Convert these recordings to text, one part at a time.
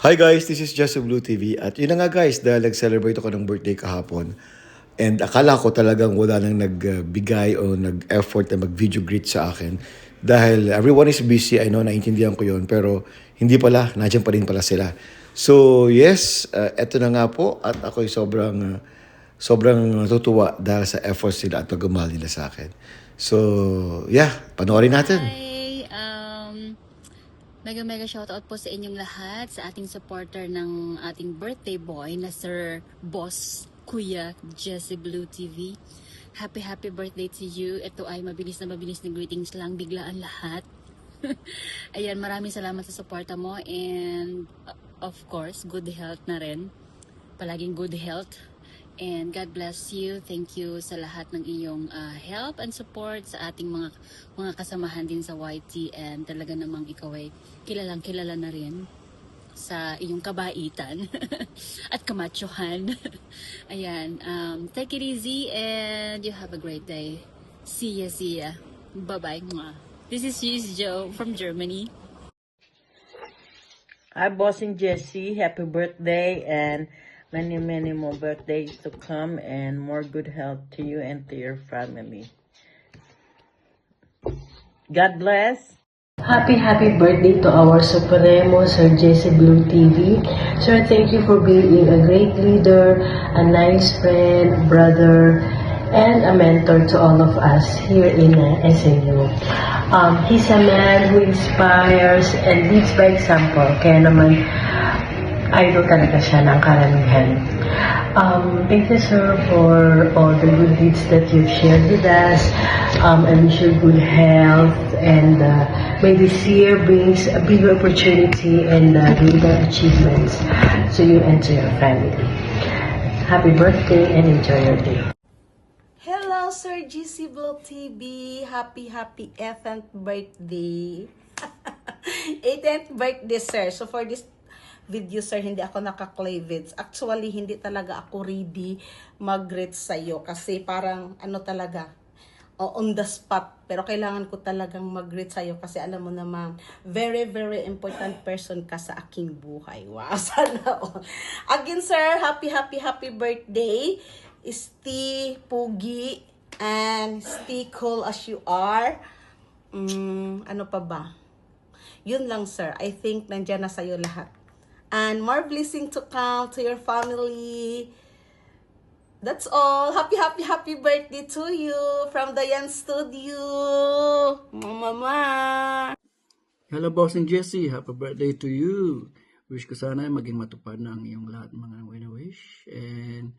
Hi guys, this is Just Blue TV at yun na nga guys dahil nag-celebrate ako ng birthday kahapon and akala ko talagang wala nang nagbigay o nag-effort na mag-video greet sa akin dahil everyone is busy, I know, naintindihan ko yun pero hindi pala, nandiyan pa rin pala sila. So yes, eto na nga po at ako'y sobrang natutuwa dahil sa efforts nila at pagmamahal nila sa akin. So yeah, panoorin natin. Mega shoutout po sa inyong lahat, sa ating supporter ng ating birthday boy na Sir Boss Kuya Jesse Blue TV. Happy birthday to you. Ito ay mabilis na greetings lang, biglaan lahat. Ayan, maraming salamat sa suporta mo and of course, good health na rin. Palaging good health. And God bless you. Thank you sa lahat ng iyong help and support sa ating mga kasamahan din sa YT. And talaga namang ikaw ay kilala na rin sa iyong kabaitan at kamachohan. Ayan. Take it easy and you have a great day. See ya. Bye-bye. This is She's Joe from Germany. Hi, Boss and Jessie. Happy birthday and many more birthdays to come and more good health to you and to your family. God bless. Happy birthday to our Supremo, Sir Jesse Blue TV. Sir, thank you for being a great leader, a nice friend, brother, and a mentor to all of us here in SNU. He's a man who inspires and leads by example. Kaya naman, idol talaga siya ng karamihan. Thank you, sir, for all the good deeds that you've shared with us. I wish you good health and may this year brings a bigger opportunity and greater achievements to you and to your family. Happy birthday and enjoy your day. Hello, Sir GC Blue TV. Happy 8th birthday. 8th birthday, sir. So for this video, sir, hindi ako naka-clavits. Actually, hindi talaga ako ready mag-greet sa'yo kasi parang ano talaga, on the spot. Pero kailangan ko talagang mag-greet sa'yo kasi alam mo naman, very important person ka sa aking buhay. Wow, sana all. Again, sir, happy birthday. Stay pugi and stay cool as you are. Ano pa ba? Yun lang, sir. I think nandyan na sa'yo lahat. And more blessing to come to your family. That's all. Happy birthday to you from the Yan Studio. Mama. Hello, Boss and Jessie. Happy birthday to you. Wish ko sana maging matupad na ang iyong lahat ng mga wina-wish. And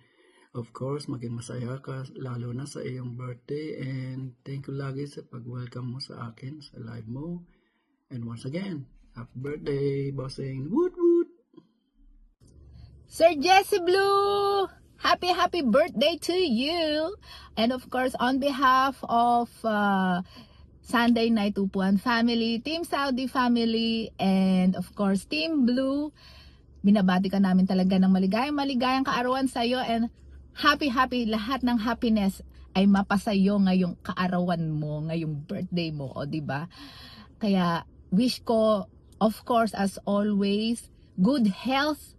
of course, maging masaya ka lalo na sa iyong birthday. And thank you lagi sa pag-welcome mo sa akin sa live mo. And once again, happy birthday, Bossing. Woot woot! Sir Jesse Blue, happy birthday to you. And of course, on behalf of Sunday Night Upuan family, Team Saudi family, and of course, Team Blue, binabati ka namin talaga ng maligayang kaarawan sa iyo and happy lahat ng happiness ay mapasayo ngayong kaarawan mo, ngayong birthday mo, o di ba? Kaya wish ko, of course, as always, good health.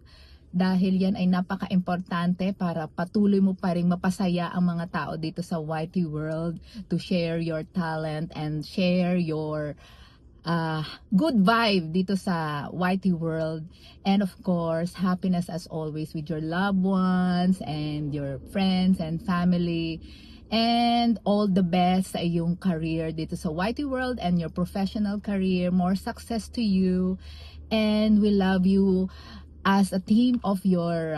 Dahil yan ay napaka-importante para patuloy mo pa rin mapasaya ang mga tao dito sa YT world to share your talent and share your good vibe dito sa YT world. And of course, happiness as always with your loved ones and your friends and family. And all the best sa iyong career dito sa YT world and your professional career. More success to you. And we love you as a team of your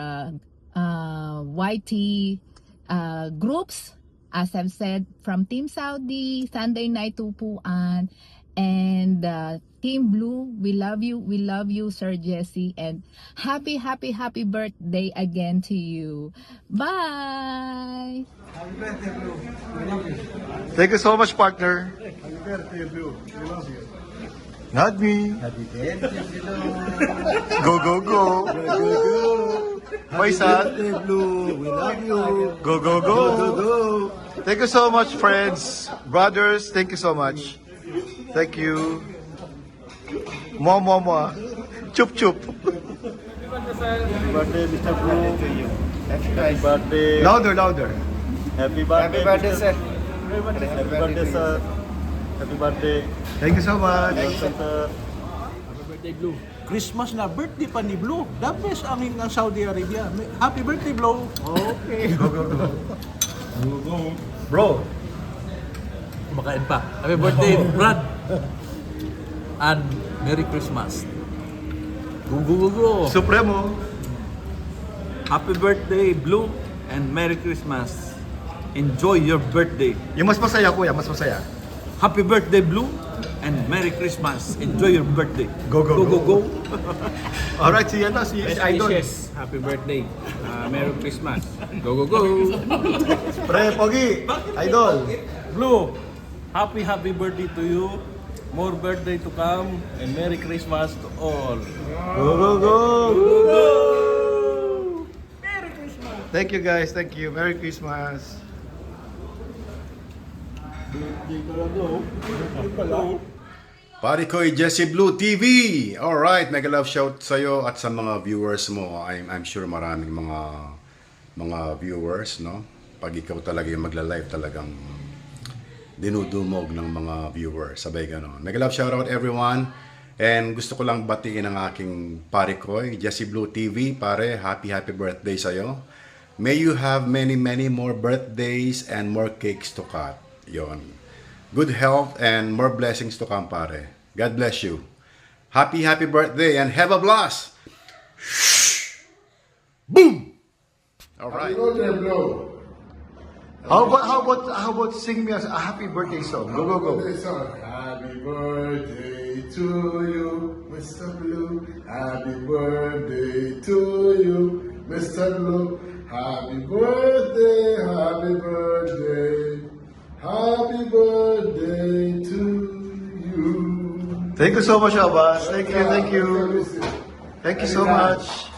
YT groups, as I've said, from Team Saudi, Sunday Night Upuan, and Team Blue. We love you, Sir Jesse, and happy birthday again to you. Bye! Happy birthday, Blue. We love you. Thank you so much, partner. Happy birthday, Blue. We love you. Not me. Happy birthday, Blue. Go. Go, go, go. My Happy son. birthday, Blue. We love you. Go. Go, go, go. Thank you so much, friends, brothers. Thank you so much. Thank you. Mo. Chup. birthday, Mr. Blue. Happy birthday. Louder, louder. Happy birthday, sir. Happy birthday, sir. Happy birthday. Thank you so much. Sir. Christmas na birthday pa ni Blue. The best ang Saudi Arabia. Happy birthday, Blue. Okay. Bro, Kumakain pa. Happy birthday, Brad. And Merry Christmas. Go, go, go, go. Supremo. Happy birthday, Blue. And Merry Christmas. Enjoy your birthday. Yung mas masaya, kuya, mas masaya. Happy birthday, Blue. And Merry Christmas. Enjoy your birthday. Go, go, Go, go, go. Alright, si Idol. Happy birthday. Merry Christmas. Go, go, go. Pre, Pogi. Idol. Blue, happy birthday to you. More birthday to come. And Merry Christmas to all. Go, go, go. Thank you guys, thank you. Merry Christmas. Pare ko'y Jesse Blue TV. Alright, mega love shout sa'yo at sa mga viewers mo. I'm sure maraming mga viewers, no? Pag ikaw talaga yung magla-live, talagang dinudumog ng mga viewers. Sabay gano'n. Mega love shout out everyone. And gusto ko lang batiin ang aking pare ko'y Jesse Blue TV. Pare, happy birthday sa'yo. May you have many more birthdays and more cakes to cut. Yon. Good health and more blessings to come, pare. God bless you. Happy birthday and have a blast. Boom. All right. How about sing me a happy birthday song? Go, go, go. Happy birthday to you, Mr. Blue. Happy birthday to you, Mr. Blue. Happy birthday, happy birthday. Happy birthday to you. Thank you so much, Abbas. Thank you. Thank you so much.